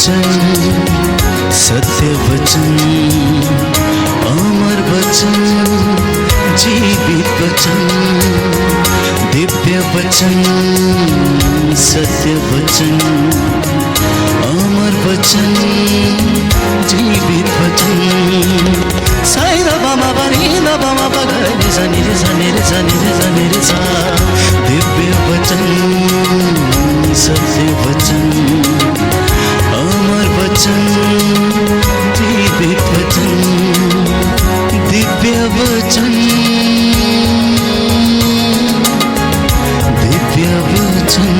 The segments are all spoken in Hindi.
वचन, सत्य वचन, अमर वचन, जीवित वचन, दिव्य वचन, सत्य वचन, अमर वचन, जीवित वचन। साई दा बामा बनी दा बामा बगरे सा निरे सा निरे सा निरे सा निरे सा। दिव्य वचन, सत्य वचन, अमर वचन, जीवित वचन, दिव्य वचन, दिव्य वचन।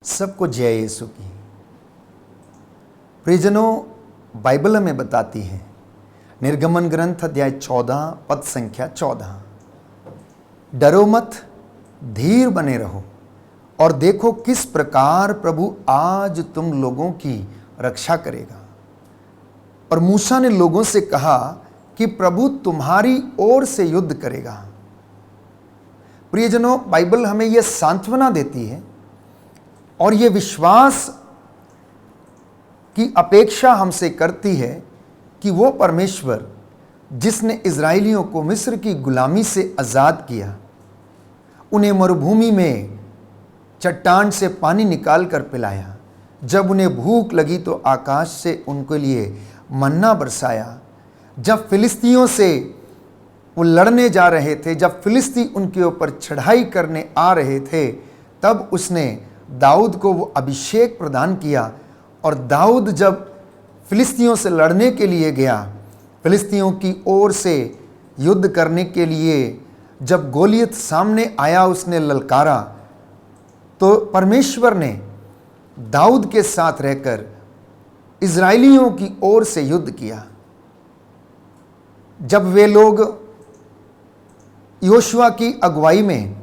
सबको जय यीशु की। प्रियजनों, बाइबल हमें बताती है, निर्गमन ग्रंथ अध्याय 14 पद संख्या 14, डरो मत, धीर बने रहो और देखो किस प्रकार प्रभु आज तुम लोगों की रक्षा करेगा। और मूसा ने लोगों से कहा कि प्रभु तुम्हारी ओर से युद्ध करेगा। प्रियजनों, बाइबल हमें यह सांत्वना देती है और यह विश्वास की अपेक्षा हमसे करती है कि वो परमेश्वर जिसने इज़राइलियों को मिस्र की गुलामी से आज़ाद किया, उन्हें मरुभूमि में चट्टान से पानी निकाल कर पिलाया, जब उन्हें भूख लगी तो आकाश से उनके लिए मन्ना बरसाया, जब फिलिस्तियों से वो लड़ने जा रहे थे, जब फिलिस्ती उनके ऊपर चढ़ाई करने आ रहे थे, तब उसने दाऊद को वो अभिषेक प्रदान किया। और दाऊद जब फिलिस्तियों से लड़ने के लिए गया, फिलिस्तियों की ओर से युद्ध करने के लिए जब गोलियत सामने आया, उसने ललकारा, तो परमेश्वर ने दाऊद के साथ रहकर इज़राइलियों की ओर से युद्ध किया। जब वे लोग योशुआ की अगुवाई में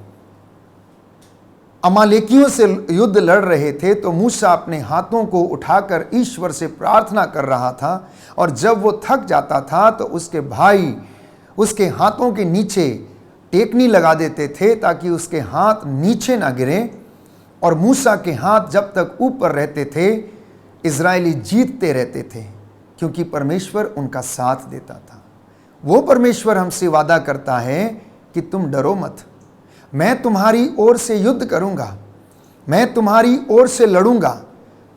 अमालेकियों से युद्ध लड़ रहे थे, तो मूसा अपने हाथों को उठाकर ईश्वर से प्रार्थना कर रहा था, और जब वो थक जाता था तो उसके भाई उसके हाथों के नीचे टेकनी लगा देते थे ताकि उसके हाथ नीचे ना गिरें। और मूसा के हाथ जब तक ऊपर रहते थे, इज़राइली जीतते रहते थे, क्योंकि परमेश्वर उनका साथ देता था। वो परमेश्वर हमसे वादा करता है कि तुम डरो मत, मैं तुम्हारी ओर से युद्ध करूंगा, मैं तुम्हारी ओर से लड़ूंगा।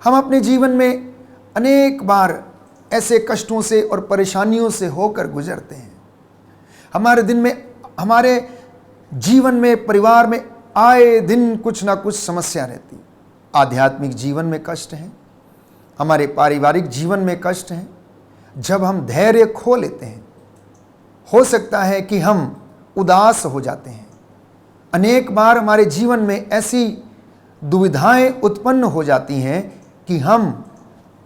हम अपने जीवन में अनेक बार ऐसे कष्टों से और परेशानियों से होकर गुजरते हैं। हमारे दिन में, हमारे जीवन में, परिवार में आए दिन कुछ ना कुछ समस्या रहती। आध्यात्मिक जीवन में कष्ट है, हमारे पारिवारिक जीवन में कष्ट है। जब हम धैर्य खो लेते हैं, हो सकता है कि हम उदास हो जाते हैं। अनेक बार हमारे जीवन में ऐसी दुविधाएं उत्पन्न हो जाती हैं कि हम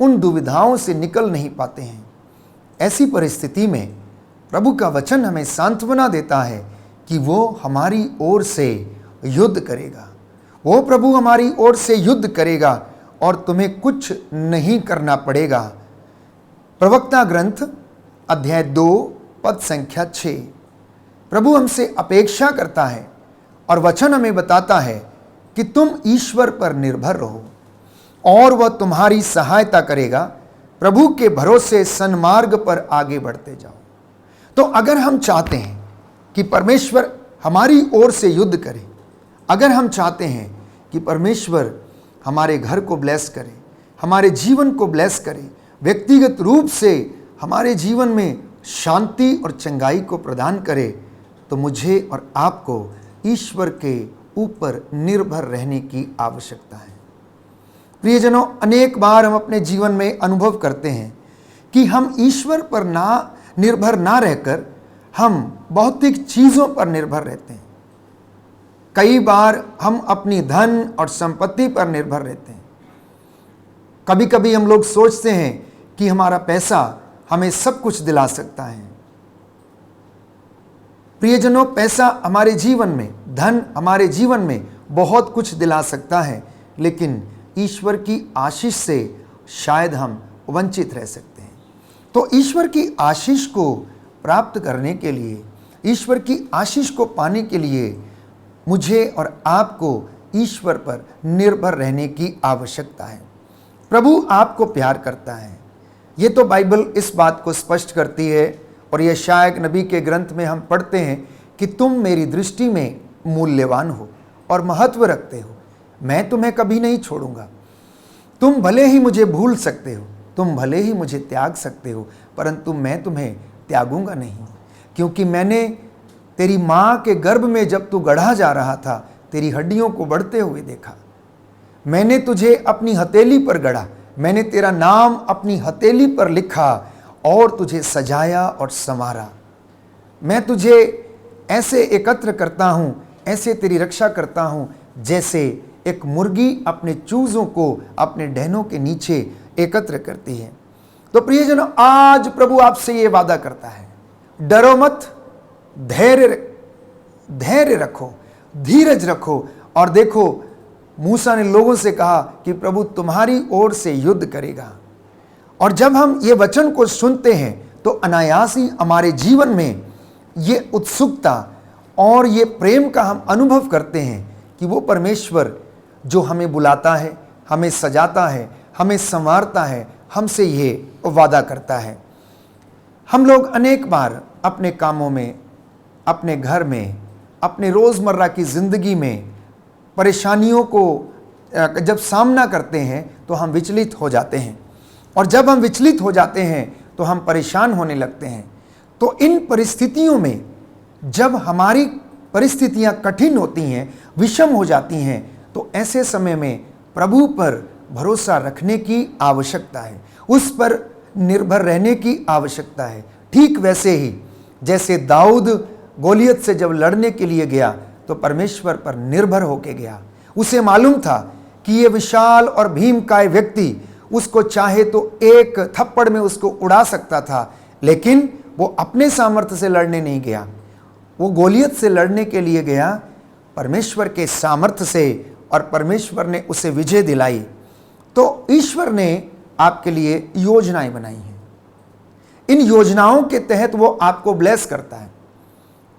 उन दुविधाओं से निकल नहीं पाते हैं। ऐसी परिस्थिति में प्रभु का वचन हमें सांत्वना देता है कि वो हमारी ओर से युद्ध करेगा। वो प्रभु हमारी ओर से युद्ध करेगा और तुम्हें कुछ नहीं करना पड़ेगा। प्रवक्ता ग्रंथ अध्याय 2 पद संख्या 6। प्रभु हमसे अपेक्षा करता है और वचन हमें बताता है कि तुम ईश्वर पर निर्भर रहो और वह तुम्हारी सहायता करेगा। प्रभु के भरोसे सन्मार्ग पर आगे बढ़ते जाओ। तो अगर हम चाहते हैं कि परमेश्वर हमारी ओर से युद्ध करे, अगर हम चाहते हैं कि परमेश्वर हमारे घर को ब्लेस करे, हमारे जीवन को ब्लेस करे, व्यक्तिगत रूप से हमारे जीवन में शांति और चंगाई को प्रदान करे, तो मुझे और आपको ईश्वर के ऊपर निर्भर रहने की आवश्यकता है। प्रियजनों, अनेक बार हम अपने जीवन में अनुभव करते हैं कि हम ईश्वर पर निर्भर ना रहकर हम भौतिक चीज़ों पर निर्भर रहते हैं। कई बार हम अपनी धन और संपत्ति पर निर्भर रहते हैं। कभी कभी हम लोग सोचते हैं कि हमारा पैसा हमें सब कुछ दिला सकता है। प्रियजनों, पैसा हमारे जीवन में, धन हमारे जीवन में बहुत कुछ दिला सकता है, लेकिन ईश्वर की आशीष से शायद हम वंचित रह सकते हैं। तो ईश्वर की आशीष को प्राप्त करने के लिए, ईश्वर की आशीष को पाने के लिए मुझे और आपको ईश्वर पर निर्भर रहने की आवश्यकता है। प्रभु आपको प्यार करता है। ये तो बाइबल इस बात को स्पष्ट करती है और यशायाह नबी के ग्रंथ में हम पढ़ते हैं कि तुम मेरी दृष्टि में मूल्यवान हो और महत्व रखते हो, मैं तुम्हें कभी नहीं छोड़ूंगा। तुम भले ही मुझे भूल सकते हो, तुम भले ही मुझे त्याग सकते हो, परंतु मैं तुम्हें त्यागूंगा नहीं, क्योंकि मैंने तेरी माँ के गर्भ में जब तू गढ़ा जा रहा था तेरी हड्डियों को बढ़ते हुए देखा। मैंने तुझे अपनी हथेली पर गढ़ा, मैंने तेरा नाम अपनी हथेली पर लिखा और तुझे सजाया और संवारा। मैं तुझे ऐसे एकत्र करता हूँ, ऐसे तेरी रक्षा करता हूँ जैसे एक मुर्गी अपने चूजों को अपने डहनों के नीचे एकत्र करती है। तो प्रियजनों, आज प्रभु आपसे ये वादा करता है, डरो मत, धैर्य रखो, धीरज रखो। और देखो, मूसा ने लोगों से कहा कि प्रभु तुम्हारी ओर से युद्ध करेगा। और जब हम ये वचन को सुनते हैं तो अनायास ही हमारे जीवन में ये उत्सुकता और ये प्रेम का हम अनुभव करते हैं कि वो परमेश्वर जो हमें बुलाता है, हमें सजाता है, हमें संवारता है, हमसे ये वादा करता है। हम लोग अनेक बार अपने कामों में, अपने घर में, अपने रोज़मर्रा की ज़िंदगी में परेशानियों को जब सामना करते हैं तो हम विचलित हो जाते हैं, और जब हम विचलित हो जाते हैं तो हम परेशान होने लगते हैं। तो इन परिस्थितियों में जब हमारी परिस्थितियां कठिन होती हैं, विषम हो जाती हैं, तो ऐसे समय में प्रभु पर भरोसा रखने की आवश्यकता है, उस पर निर्भर रहने की आवश्यकता है। ठीक वैसे ही जैसे दाऊद गोलियत से जब लड़ने के लिए गया तो परमेश्वर पर निर्भर होके गया। उसे मालूम था कि ये विशाल और भीमकाय व्यक्ति उसको चाहे तो एक थप्पड़ में उसको उड़ा सकता था, लेकिन वो अपने सामर्थ्य से लड़ने नहीं गया। वो गोलियत से लड़ने के लिए गया परमेश्वर के सामर्थ्य से, और परमेश्वर ने उसे विजय दिलाई। तो ईश्वर ने आपके लिए योजनाएं बनाई हैं। इन योजनाओं के तहत वो आपको ब्लेस करता है,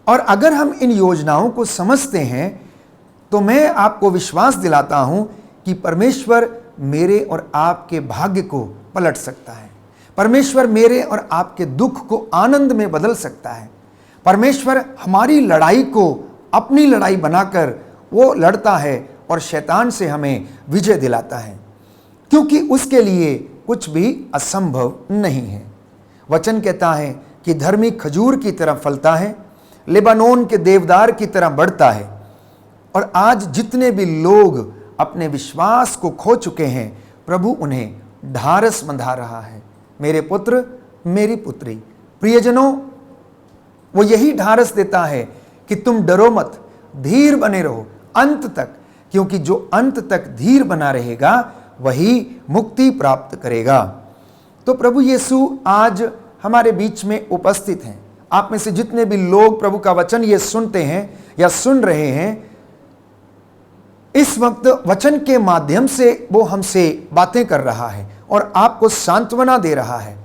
और अगर हम इन योजनाओं को समझते हैं तो मैं आपको विश्वास दिलाता हूं कि परमेश्वर मेरे और आपके भाग्य को पलट सकता है। परमेश्वर मेरे और आपके दुख को आनंद में बदल सकता है। परमेश्वर हमारी लड़ाई को अपनी लड़ाई बनाकर वो लड़ता है और शैतान से हमें विजय दिलाता है, क्योंकि उसके लिए कुछ भी असंभव नहीं है। वचन कहता है कि धर्मी खजूर की तरह फलता है, लेबानोन के देवदार की तरह बढ़ता है। और आज जितने भी लोग अपने विश्वास को खो चुके हैं, प्रभु उन्हें ढारस बंधा रहा है। मेरे पुत्र, मेरी पुत्री, प्रियजनों, वो यही ढारस देता है कि तुम डरो मत, धीर बने रहो अंत तक, क्योंकि जो अंत तक धीर बना रहेगा वही मुक्ति प्राप्त करेगा। तो प्रभु यीशु आज हमारे बीच में उपस्थित हैं। आप में से जितने भी लोग प्रभु का वचन ये सुनते हैं या सुन रहे हैं, इस वक्त वचन के माध्यम से वो हमसे बातें कर रहा है और आपको सांत्वना दे रहा है।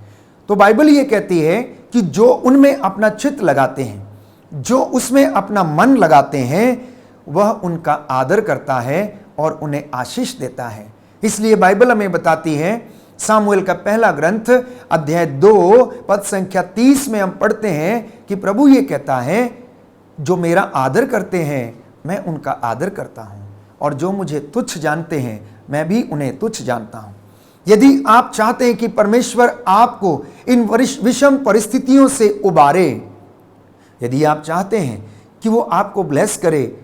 तो बाइबल ये कहती है कि जो उनमें अपना चित्त लगाते हैं, जो उसमें अपना मन लगाते हैं, वह उनका आदर करता है और उन्हें आशीष देता है। इसलिए बाइबल हमें बताती है, सामुएल का पहला ग्रंथ अध्याय 2 पद संख्या 30 में हम पढ़ते हैं कि प्रभु ये कहता है, जो मेरा आदर करते हैं मैं उनका आदर करता हूं, और जो मुझे तुच्छ जानते हैं मैं भी उन्हें तुच्छ जानता हूं। यदि आप चाहते हैं कि परमेश्वर आपको इन विषम परिस्थितियों से उबारे, यदि आप चाहते हैं कि वो आपको ब्लेस करे,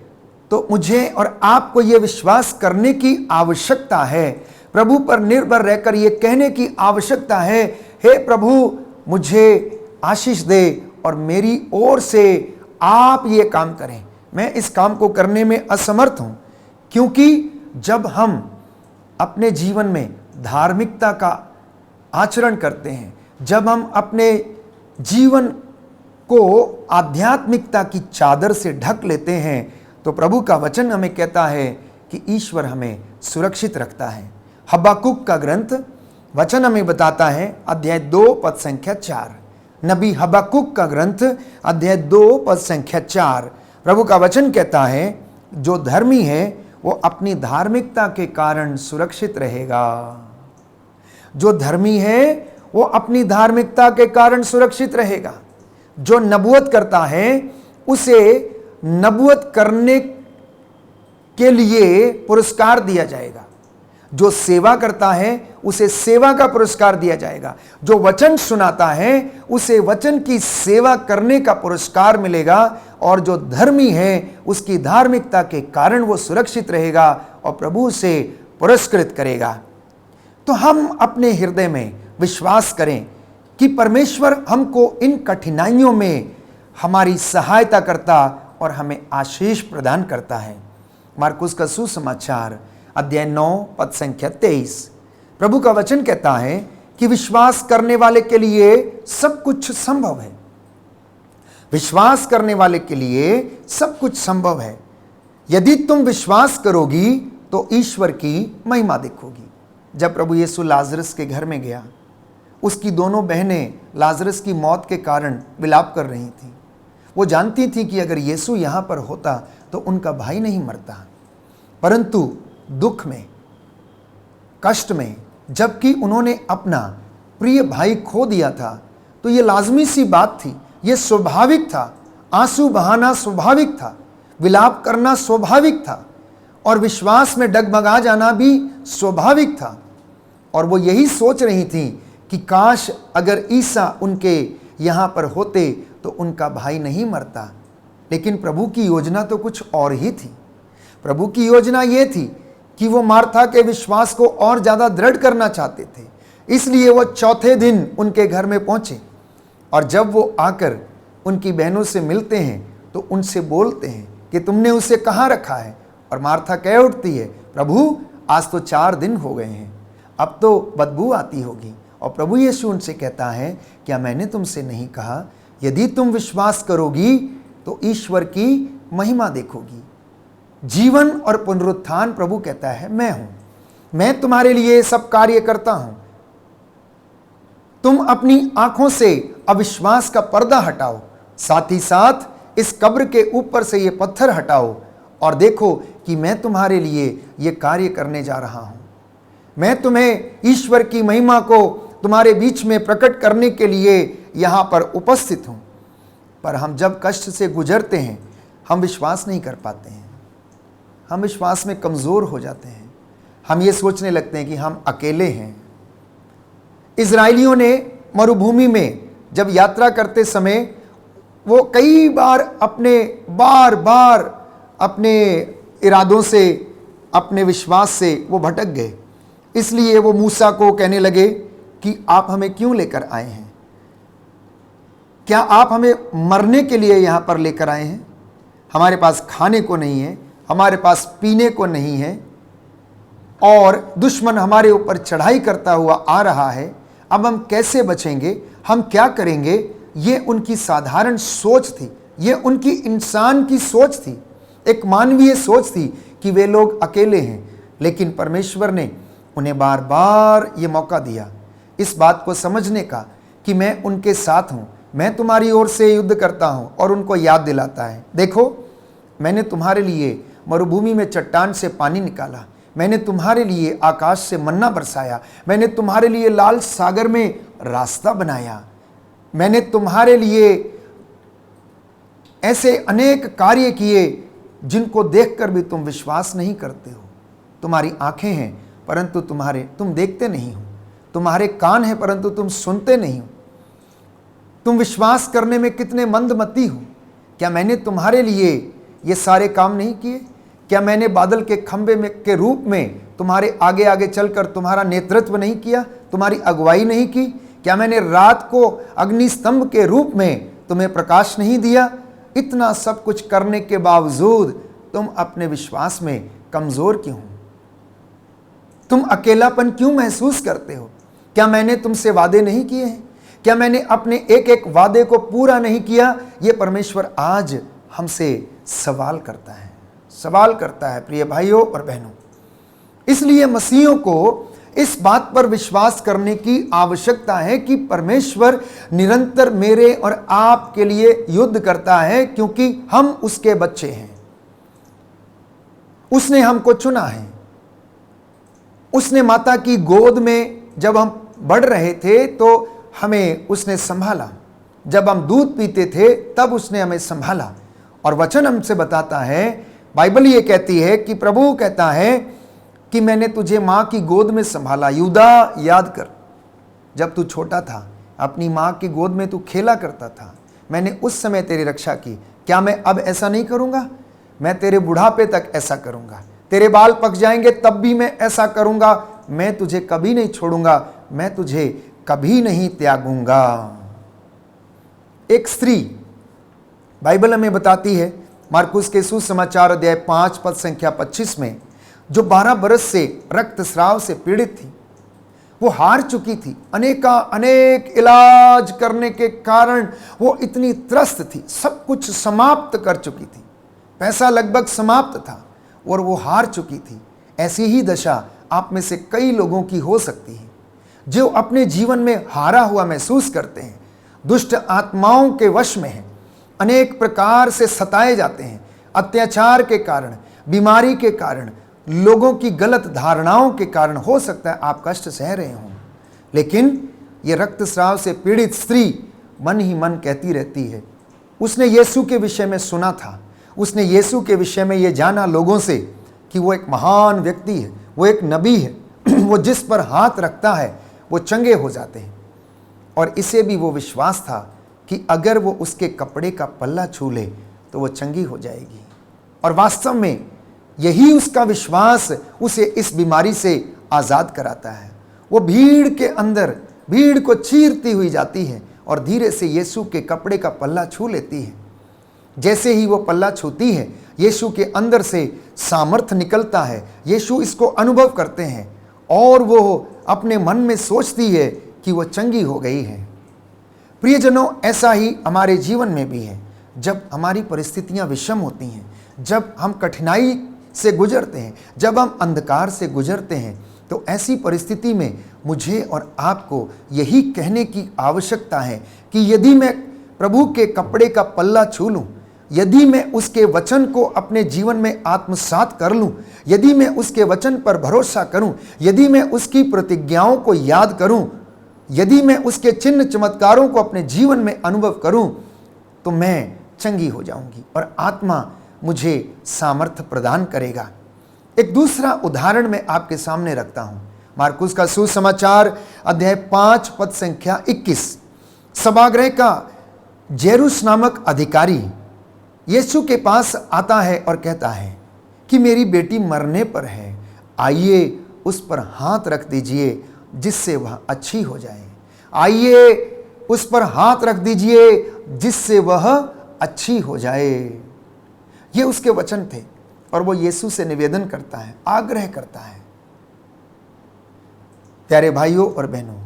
तो मुझे और आपको ये विश्वास करने की आवश्यकता है, प्रभु पर निर्भर रहकर ये कहने की आवश्यकता है, हे प्रभु मुझे आशीष दे और मेरी ओर से आप ये काम करें। मैं इस काम को करने में असमर्थ हूं, क्योंकि जब हम अपने जीवन में धार्मिकता का आचरण करते हैं, जब हम अपने जीवन को आध्यात्मिकता की चादर से ढक लेते हैं, तो प्रभु का वचन हमें कहता है कि ईश्वर हमें सुरक्षित रखता है। हबक्कुक का ग्रंथ वचन हमें बताता है, अध्याय 2 पद संख्या 4, नबी हबक्कुक का ग्रंथ अध्याय 2 पद संख्या 4, प्रभु का वचन कहता है, जो धर्मी है वो अपनी धार्मिकता के कारण सुरक्षित रहेगा। जो धर्मी है वो अपनी धार्मिकता के कारण सुरक्षित रहेगा। जो नबूवत करता है उसे नबूवत करने के लिए पुरस्कार दिया जाएगा। जो सेवा करता है उसे सेवा का पुरस्कार दिया जाएगा। जो वचन सुनाता है उसे वचन की सेवा करने का पुरस्कार मिलेगा। और जो धर्मी है उसकी धार्मिकता के कारण वो सुरक्षित रहेगा और प्रभु उसे पुरस्कृत करेगा। तो हम अपने हृदय में विश्वास करें कि परमेश्वर हमको इन कठिनाइयों में हमारी सहायता करता और हमें आशीष प्रदान करता है। मार्कुस का सुसमाचार अध्याय 9 पद संख्या 23। प्रभु का वचन कहता है कि विश्वास करने वाले के लिए सब कुछ संभव है। विश्वास करने वाले के लिए सब कुछ संभव है। यदि तुम विश्वास करोगी तो ईश्वर की महिमा देखोगी। जब प्रभु यीशु लाजरस के घर में गया, उसकी दोनों बहनें लाजरस की मौत के कारण विलाप कर रही थीं। वो जानती थी कि अगर यीशु यहाँ पर होता तो उनका भाई नहीं मरता, परंतु दुख में, कष्ट में, जबकि उन्होंने अपना प्रिय भाई खो दिया था, तो ये लाजमी सी बात थी, ये स्वाभाविक था। आंसू बहाना स्वाभाविक था, विलाप करना स्वाभाविक था और विश्वास में डगमगा जाना भी स्वाभाविक था। और वो यही सोच रही थी कि काश अगर ईसा उनके यहाँ पर होते तो उनका भाई नहीं मरता। लेकिन प्रभु की योजना तो कुछ और ही थी। प्रभु की योजना ये थी कि वो मार्था के विश्वास को और ज़्यादा दृढ़ करना चाहते थे। इसलिए वो चौथे दिन उनके घर में पहुँचे और जब वो आकर उनकी बहनों से मिलते हैं तो उनसे बोलते हैं कि तुमने उसे कहाँ रखा है। और मार्था कह उठती है, प्रभु आज तो 4 दिन हो गए हैं, अब तो बदबू आती होगी। और प्रभु यीशु उनसे कहता है, क्या मैंने तुमसे नहीं कहा यदि तुम विश्वास करोगी तो ईश्वर की महिमा देखोगी। जीवन और पुनरुत्थान प्रभु कहता है मैं हूं, मैं तुम्हारे लिए सब कार्य करता हूं। तुम अपनी आंखों से अविश्वास का पर्दा हटाओ, साथ ही साथ इस कब्र के ऊपर से ये पत्थर हटाओ और देखो कि मैं तुम्हारे लिए ये कार्य करने जा रहा हूं। मैं तुम्हें ईश्वर की महिमा को तुम्हारे बीच में प्रकट करने के लिए यहाँ पर उपस्थित हूँ। पर हम जब कष्ट से गुजरते हैं हम विश्वास नहीं कर पाते हैं, हम विश्वास में कमज़ोर हो जाते हैं। हम ये सोचने लगते हैं कि हम अकेले हैं। इजराइलियों ने मरुभूमि में जब यात्रा करते समय वो कई बार बार अपने इरादों से, अपने विश्वास से वो भटक गए। इसलिए वो मूसा को कहने लगे कि आप हमें क्यों लेकर आए हैं? क्या आप हमें मरने के लिए यहाँ पर लेकर आए हैं? हमारे पास खाने को नहीं है, हमारे पास पीने को नहीं है और दुश्मन हमारे ऊपर चढ़ाई करता हुआ आ रहा है। अब हम कैसे बचेंगे? हम क्या करेंगे? ये उनकी साधारण सोच थी, ये उनकी इंसान की सोच थी, एक मानवीय सोच थी कि वे लोग अकेले हैं। लेकिन परमेश्वर ने उन्हें बार बार ये मौका दिया इस बात को समझने का कि मैं उनके साथ हूँ, मैं तुम्हारी ओर से युद्ध करता हूँ। और उनको याद दिलाता है, देखो मैंने तुम्हारे लिए मरुभूमि में चट्टान से पानी निकाला, मैंने तुम्हारे लिए आकाश से मन्ना बरसाया, मैंने तुम्हारे लिए लाल सागर में रास्ता बनाया, मैंने तुम्हारे लिए ऐसे अनेक कार्य किए जिनको देखकर भी तुम विश्वास नहीं करते हो। तुम्हारी आंखें हैं परंतु तुम देखते नहीं हो, तुम्हारे कान हैं परंतु तुम सुनते नहीं हो। तुम विश्वास करने में कितने मंदमती हो। क्या मैंने तुम्हारे लिए ये सारे काम नहीं किए? क्या मैंने बादल के खंबे में के रूप में तुम्हारे आगे आगे चलकर तुम्हारा नेतृत्व नहीं किया, तुम्हारी अगुवाई नहीं की? क्या मैंने रात को अग्निस्तंभ के रूप में तुम्हें प्रकाश नहीं दिया? इतना सब कुछ करने के बावजूद तुम अपने विश्वास में कमजोर क्यों हो? तुम अकेलापन क्यों महसूस करते हो? क्या मैंने तुमसे वादे नहीं किए हैं? क्या मैंने अपने एक एक वादे को पूरा नहीं किया? ये परमेश्वर आज हमसे सवाल करता है प्रिय भाइयों और बहनों। इसलिए मसीहियों को इस बात पर विश्वास करने की आवश्यकता है कि परमेश्वर निरंतर मेरे और आपके लिए युद्ध करता है, क्योंकि हम उसके बच्चे हैं। उसने हमको चुना है। उसने माता की गोद में जब हम बढ़ रहे थे तो हमें उसने संभाला, जब हम दूध पीते थे तब उसने हमें संभाला। और वचन हमसे बताता है, बाइबल ये कहती है कि प्रभु कहता है कि मैंने तुझे माँ की गोद में संभाला। यूदा, याद कर, जब तू छोटा था अपनी माँ की गोद में तू खेला करता था, मैंने उस समय तेरी रक्षा की। क्या मैं अब ऐसा नहीं करूँगा? मैं तेरे बुढ़ापे तक ऐसा करूँगा। तेरे बाल पक जाएंगे तब भी मैं ऐसा करूँगा। मैं तुझे कभी नहीं छोड़ूंगा, मैं तुझे कभी नहीं त्यागूंगा। एक स्त्री, बाइबल हमें बताती है मार्कुस के सुसमाचार अध्याय 5 पद संख्या 25 में, जो 12 बरस से रक्तस्राव से पीड़ित थी, वो हार चुकी थी। अनेक इलाज करने के कारण वो इतनी त्रस्त थी, सब कुछ समाप्त कर चुकी थी, पैसा लगभग समाप्त था और वो हार चुकी थी। ऐसी ही दशा आप में से कई लोगों की हो सकती है, जो अपने जीवन में हारा हुआ महसूस करते हैं, दुष्ट आत्माओं के वश में हैं, अनेक प्रकार से सताए जाते हैं, अत्याचार के कारण, बीमारी के कारण, लोगों की गलत धारणाओं के कारण हो सकता है आप कष्ट सह रहे हों। लेकिन ये रक्तस्राव से पीड़ित स्त्री मन ही मन कहती रहती है, उसने यीशु के विषय में सुना था, उसने यीशु के विषय में ये जाना लोगों से कि वो एक महान व्यक्ति है, वो एक नबी है, वो जिस पर हाथ रखता है वो चंगे हो जाते हैं। और इसे भी वो विश्वास था कि अगर वो उसके कपड़े का पल्ला छू ले तो वो चंगी हो जाएगी। और वास्तव में यही उसका विश्वास उसे इस बीमारी से आज़ाद कराता है। वो भीड़ के अंदर भीड़ को चीरती हुई जाती है और धीरे से यीशु के कपड़े का पल्ला छू लेती है। जैसे ही वो पल्ला छूती है, यीशु के अंदर से सामर्थ निकलता है। यीशु इसको अनुभव करते हैं और वो अपने मन में सोचती है कि वो चंगी हो गई है। प्रियजनों, ऐसा ही हमारे जीवन में भी है। जब हमारी परिस्थितियां विषम होती हैं, जब हम कठिनाई से गुजरते हैं, जब हम अंधकार से गुजरते हैं, तो ऐसी परिस्थिति में मुझे और आपको यही कहने की आवश्यकता है कि यदि मैं प्रभु के कपड़े का पल्ला छू लूं, यदि मैं उसके वचन को अपने जीवन में आत्मसात कर लूं, यदि मैं उसके वचन पर भरोसा करूं, यदि मैं उसकी प्रतिज्ञाओं को याद करूं, यदि मैं उसके चिन्ह चमत्कारों को अपने जीवन में अनुभव करूं, तो मैं चंगी हो जाऊंगी और आत्मा मुझे सामर्थ्य प्रदान करेगा। एक दूसरा उदाहरण मैं आपके सामने रखता हूं। मार्कुस का सुसमाचार अध्याय 5 पद संख्या 21। सभागृह का जेरुस नामक अधिकारी यीशु के पास आता है और कहता है कि मेरी बेटी मरने पर है, आइए उस पर हाथ रख दीजिए जिससे वह अच्छी हो जाए। आइए उस पर हाथ रख दीजिए जिससे वह अच्छी हो जाए। ये उसके वचन थे और वो यीशु से निवेदन करता है, आग्रह करता है। प्यारे भाइयों और बहनों,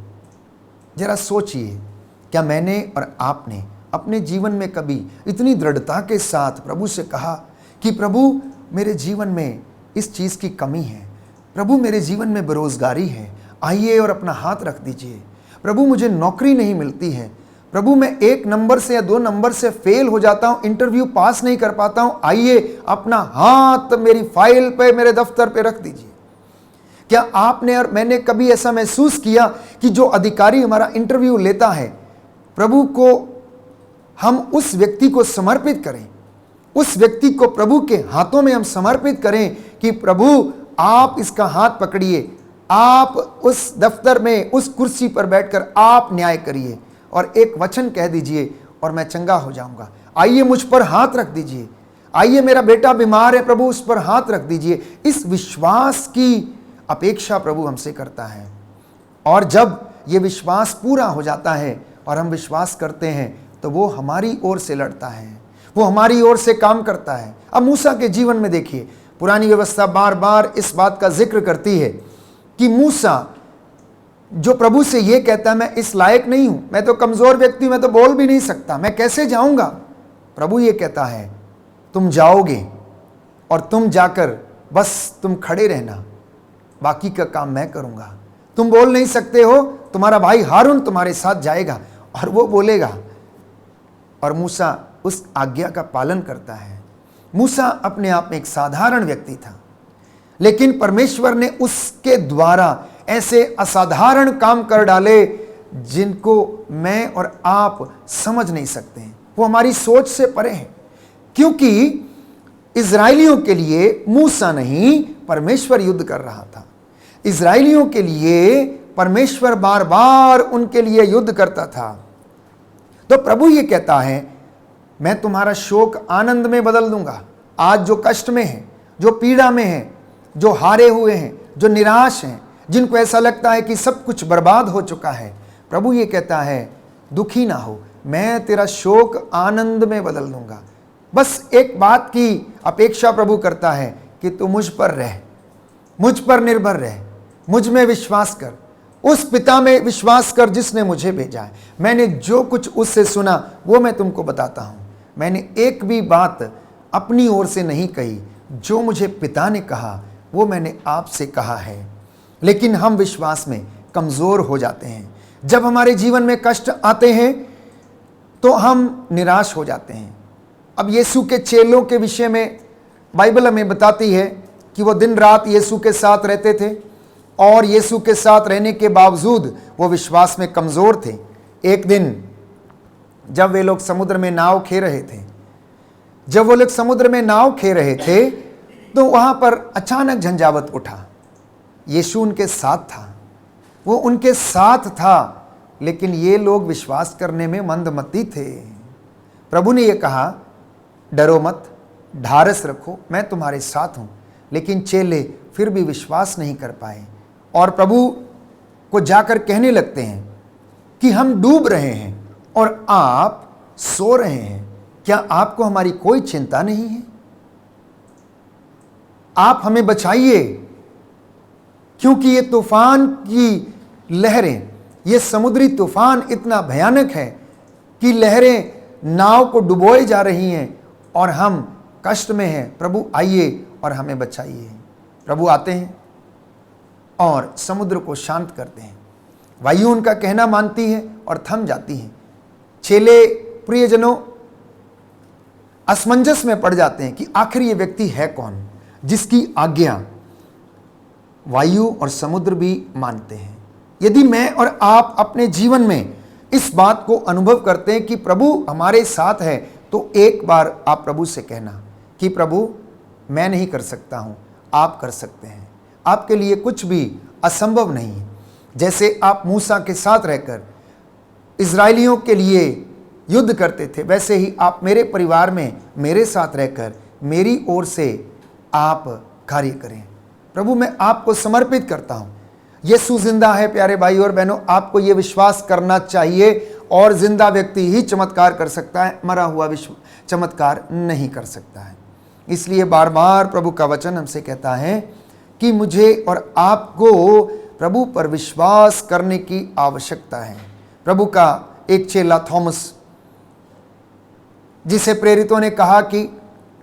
जरा सोचिए, क्या मैंने और आपने अपने जीवन में कभी इतनी दृढ़ता के साथ प्रभु से कहा कि प्रभु मेरे जीवन में इस चीज़ की कमी है, प्रभु मेरे जीवन में बेरोजगारी है, आइए और अपना हाथ रख दीजिए। प्रभु मुझे नौकरी नहीं मिलती है, प्रभु मैं 1 नंबर से या 2 नंबर से फेल हो जाता हूँ, इंटरव्यू पास नहीं कर पाता हूँ, आइए अपना हाथ मेरी फाइल पे, मेरे दफ्तर पे रख दीजिए। क्या आपने और मैंने कभी ऐसा महसूस किया कि जो अधिकारी हमारा इंटरव्यू लेता है, प्रभु को हम उस व्यक्ति को समर्पित करें, उस व्यक्ति को प्रभु के हाथों में हम समर्पित करें कि प्रभु आप इसका हाथ पकड़िए, आप उस दफ्तर में उस कुर्सी पर बैठकर आप न्याय करिए और एक वचन कह दीजिए और मैं चंगा हो जाऊंगा। आइए मुझ पर हाथ रख दीजिए, आइए मेरा बेटा बीमार है, प्रभु उस पर हाथ रख दीजिए। इस विश्वास की अपेक्षा प्रभु हमसे करता है और जब ये विश्वास पूरा हो जाता है और हम विश्वास करते हैं तो वो हमारी ओर से लड़ता है, वो हमारी ओर से काम करता है। अब मूसा के जीवन में देखिए, पुरानी व्यवस्था बार बार इस बात का जिक्र करती है कि मूसा जो प्रभु से ये कहता है मैं इस लायक नहीं हूं, मैं तो कमजोर व्यक्ति हूं, मैं तो बोल भी नहीं सकता, मैं कैसे जाऊंगा। प्रभु ये कहता है तुम जाओगे और तुम जाकर बस तुम खड़े रहना, बाकी का काम मैं करूंगा। तुम बोल नहीं सकते हो, तुम्हारा भाई हारून तुम्हारे साथ जाएगा और वो बोलेगा। और मूसा उस आज्ञा का पालन करता है। मूसा अपने आप में एक साधारण व्यक्ति था, लेकिन परमेश्वर ने उसके द्वारा ऐसे असाधारण काम कर डाले जिनको मैं और आप समझ नहीं सकते हैं। वो हमारी सोच से परे हैं, क्योंकि इजराइलियों के लिए मूसा नहीं, परमेश्वर युद्ध कर रहा था। इजराइलियों के लिए परमेश्वर बार बार उनके लिए युद्ध करता था। तो प्रभु ये कहता है, मैं तुम्हारा शोक आनंद में बदल दूंगा। आज जो कष्ट में है, जो पीड़ा में है, जो हारे हुए हैं, जो निराश हैं, जिनको ऐसा लगता है कि सब कुछ बर्बाद हो चुका है, प्रभु ये कहता है, दुखी ना हो, मैं तेरा शोक आनंद में बदल दूंगा। बस एक बात की अपेक्षा प्रभु करता है कि तू मुझ पर रह, मुझ पर निर्भर रह, मुझ में विश्वास कर, उस पिता में विश्वास कर जिसने मुझे भेजा है। मैंने जो कुछ उससे सुना वो मैं तुमको बताता हूं। मैंने एक भी बात अपनी ओर से नहीं कही, जो मुझे पिता ने कहा वो मैंने आपसे कहा है। लेकिन हम विश्वास में कमजोर हो जाते हैं। जब हमारे जीवन में कष्ट आते हैं तो हम निराश हो जाते हैं। अब यीशु के चेलों के विषय में बाइबल हमें बताती है कि वो दिन रात यीशु के साथ रहते थे, और यीशु के साथ रहने के बावजूद वो विश्वास में कमजोर थे। एक दिन जब वे लोग समुद्र में नाव खे रहे थे, तो वहां पर अचानक झंझावत उठा। यीशु उनके साथ था, वो उनके साथ था, लेकिन ये लोग विश्वास करने में मंदमती थे। प्रभु ने ये कहा, डरो मत, ढारस रखो, मैं तुम्हारे साथ हूं। लेकिन चेले फिर भी विश्वास नहीं कर पाए और प्रभु को जाकर कहने लगते हैं कि हम डूब रहे हैं और आप सो रहे हैं। क्या आपको हमारी कोई चिंता नहीं है? आप हमें बचाइए, क्योंकि ये तूफान की लहरें, ये समुद्री तूफान इतना भयानक है कि लहरें नाव को डुबोए जा रही हैं और हम कष्ट में हैं। प्रभु आइए और हमें बचाइए। प्रभु आते हैं और समुद्र को शांत करते हैं। वायु उनका कहना मानती है और थम जाती है। चेले प्रियजनों असमंजस में पड़ जाते हैं कि आखिर ये व्यक्ति है कौन जिसकी आज्ञा वायु और समुद्र भी मानते हैं। यदि मैं और आप अपने जीवन में इस बात को अनुभव करते हैं कि प्रभु हमारे साथ है, तो एक बार आप प्रभु से कहना कि प्रभु मैं नहीं कर सकता हूं, आप कर सकते हैं। आपके लिए कुछ भी असंभव नहीं है। जैसे आप मूसा के साथ रहकर इजरायलियों के लिए युद्ध करते थे, वैसे ही आप मेरे परिवार में मेरे साथ रहकर मेरी ओर से आप कार्य करें। प्रभु मैं आपको समर्पित करता हूं। यीशु जिंदा है प्यारे भाई और बहनों, आपको यह विश्वास करना चाहिए। और जिंदा व्यक्ति ही चमत्कार कर सकता है, मरा हुआ विश्व चमत्कार नहीं कर सकता है। इसलिए बार बार प्रभु का वचन हमसे कहता है कि मुझे और आपको प्रभु पर विश्वास करने की आवश्यकता है। प्रभु का एक चेला थॉमस, जिसे प्रेरितों ने कहा कि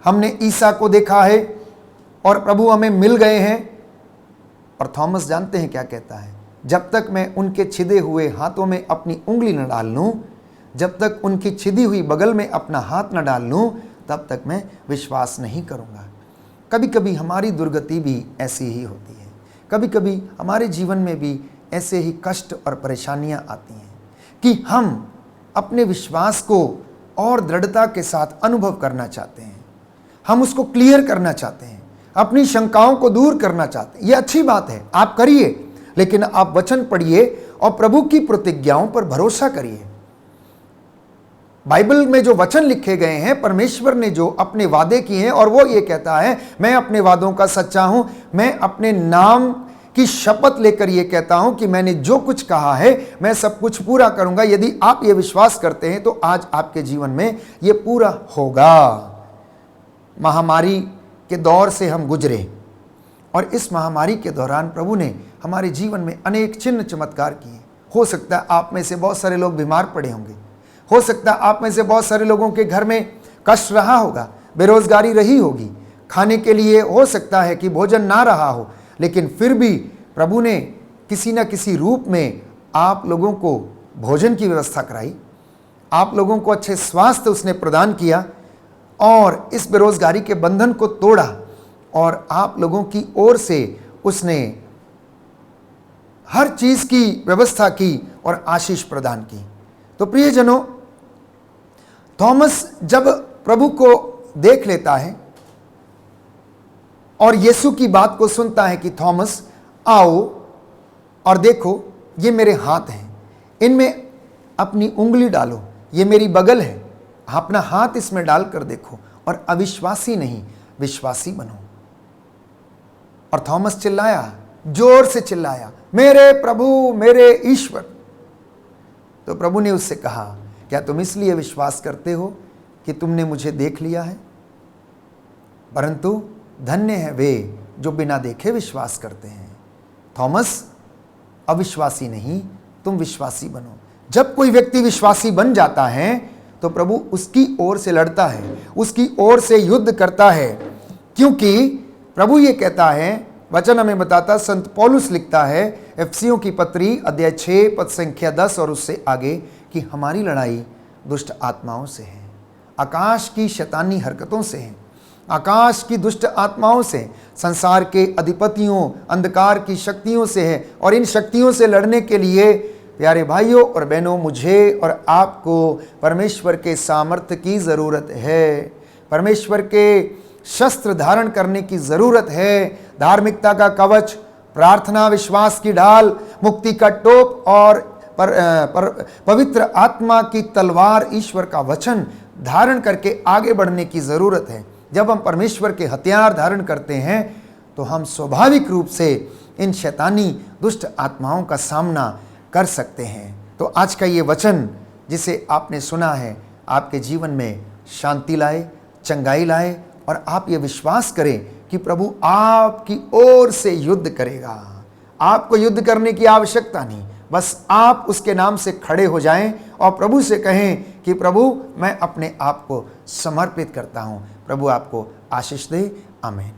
हमने ईसा को देखा है और प्रभु हमें मिल गए हैं, और थॉमस जानते हैं क्या कहता है, जब तक मैं उनके छिदे हुए हाथों में अपनी उंगली न डाल लूं, जब तक उनकी छिदी हुई बगल में अपना हाथ न डाल लूं, तब तक मैं विश्वास नहीं करूंगा। कभी कभी हमारी दुर्गति भी ऐसी ही होती है। कभी कभी हमारे जीवन में भी ऐसे ही कष्ट और परेशानियां आती हैं कि हम अपने विश्वास को और दृढ़ता के साथ अनुभव करना चाहते हैं। हम उसको क्लियर करना चाहते हैं, अपनी शंकाओं को दूर करना चाहते हैं। यह अच्छी बात है, आप करिए, लेकिन आप वचन पढ़िए और प्रभु की प्रतिज्ञाओं पर भरोसा करिए। बाइबल में जो वचन लिखे गए हैं, परमेश्वर ने जो अपने वादे किए हैं, और वो ये कहता है मैं अपने वादों का सच्चा हूं। मैं अपने नाम की शपथ लेकर ये कहता हूं कि मैंने जो कुछ कहा है मैं सब कुछ पूरा करूंगा। यदि आप ये विश्वास करते हैं तो आज आपके जीवन में ये पूरा होगा। महामारी के दौर से हम गुजरे और इस महामारी के दौरान प्रभु ने हमारे जीवन में अनेक चिन्ह चमत्कार किए। हो सकता है आप में से बहुत सारे लोग बीमार पड़े होंगे, हो सकता है आप में से बहुत सारे लोगों के घर में कष्ट रहा होगा, बेरोजगारी रही होगी, खाने के लिए हो सकता है कि भोजन ना रहा हो, लेकिन फिर भी प्रभु ने किसी न किसी रूप में आप लोगों को भोजन की व्यवस्था कराई, आप लोगों को अच्छे स्वास्थ्य उसने प्रदान किया और इस बेरोजगारी के बंधन को तोड़ा और आप लोगों की ओर से उसने हर चीज की व्यवस्था की और आशीष प्रदान की। तो प्रियजनों, थॉमस जब प्रभु को देख लेता है और यीशु की बात को सुनता है कि थॉमस आओ और देखो, ये मेरे हाथ हैं, इनमें अपनी उंगली डालो, ये मेरी बगल है, अपना हाथ इसमें डालकर देखो और अविश्वासी नहीं विश्वासी बनो। और थॉमस चिल्लाया, जोर से चिल्लाया, मेरे प्रभु, मेरे ईश्वर। तो प्रभु ने उससे कहा, क्या तुम इसलिए विश्वास करते हो कि तुमने मुझे देख लिया है? परंतु धन्य है वे जो बिना देखे विश्वास करते हैं। थॉमस, अविश्वासी नहीं, तुम विश्वासी बनो। जब कोई व्यक्ति विश्वासी बन जाता है तो प्रभु उसकी ओर से लड़ता है, उसकी ओर से युद्ध करता है, क्योंकि प्रभु ये कहता है, वचन हमें बताता, संत पौलुस लिखता है एफिसियों की पत्री अध्याय 6 पद संख्या 10 और उससे आगे कि हमारी लड़ाई दुष्ट आत्माओं से है, आकाश की शैतानी हरकतों से है, आकाश की दुष्ट आत्माओं से, संसार के अधिपतियों, अंधकार की शक्तियों से है। और इन शक्तियों से लड़ने के लिए प्यारे भाइयों और बहनों, मुझे और आपको परमेश्वर के सामर्थ्य की ज़रूरत है, परमेश्वर के शस्त्र धारण करने की ज़रूरत है। धार्मिकता का कवच, प्रार्थना, विश्वास की ढाल, मुक्ति का टोप और पवित्र आत्मा की तलवार, ईश्वर का वचन धारण करके आगे बढ़ने की ज़रूरत है। जब हम परमेश्वर के हथियार धारण करते हैं तो हम स्वाभाविक रूप से इन शैतानी दुष्ट आत्माओं का सामना कर सकते हैं। तो आज का ये वचन जिसे आपने सुना है आपके जीवन में शांति लाए, चंगाई लाए और आप ये विश्वास करें कि प्रभु आपकी ओर से युद्ध करेगा। आपको युद्ध करने की आवश्यकता नहीं, बस आप उसके नाम से खड़े हो जाएं और प्रभु से कहें कि प्रभु, मैं अपने आप को समर्पित करता हूं। प्रभु आपको आशीष दे। आमीन।